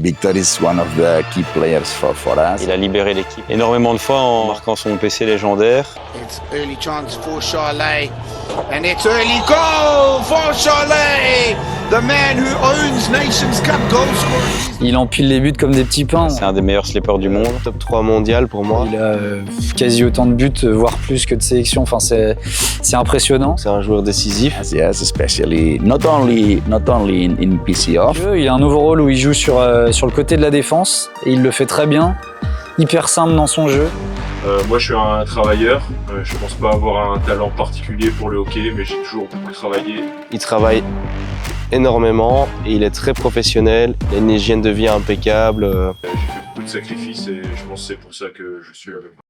Victor is one of the key players for us. Il a libéré l'équipe énormément de fois en marquant son PC légendaire. It's early chance for Charlet, and it's early goal for Charlet, the man who owns Nations Cup goal scoring. Il empile les buts comme des petits pains. C'est un des meilleurs slippers du monde. Top 3 mondial pour moi. Il a quasi autant de buts, voire plus que de sélections. Enfin, c'est impressionnant. C'est un joueur décisif. Yes, especially not only in PC off. Il a un nouveau rôle où il joue sur le côté de la défense et il le fait très bien. Hyper simple dans son jeu. Moi je suis un travailleur, je pense pas avoir un talent particulier pour le hockey, mais j'ai toujours beaucoup travaillé. Il travaille énormément et il est très professionnel, il a une hygiène de vie impeccable. J'ai fait beaucoup de sacrifices et je pense que c'est pour ça que je suis avec moi.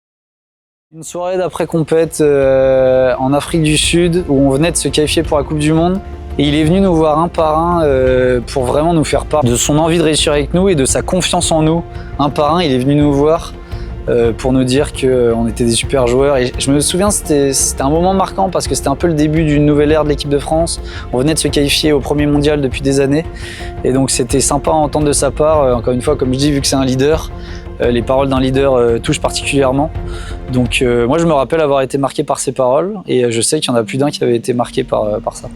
Une soirée d'après-compète en Afrique du Sud où on venait de se qualifier pour la Coupe du Monde. Et il est venu nous voir un par un pour vraiment nous faire part de son envie de réussir avec nous et de sa confiance en nous. Un par un, il est venu nous voir pour nous dire qu'on était des super joueurs. Et je me souviens, c'était un moment marquant parce que c'était un peu le début d'une nouvelle ère de l'équipe de France. On venait de se qualifier au premier mondial depuis des années. Et donc c'était sympa à entendre de sa part. Encore une fois, comme je dis, vu que c'est un leader, les paroles d'un leader touchent particulièrement. Donc moi, je me rappelle avoir été marqué par ses paroles et je sais qu'il y en a plus d'un qui avait été marqué par ça.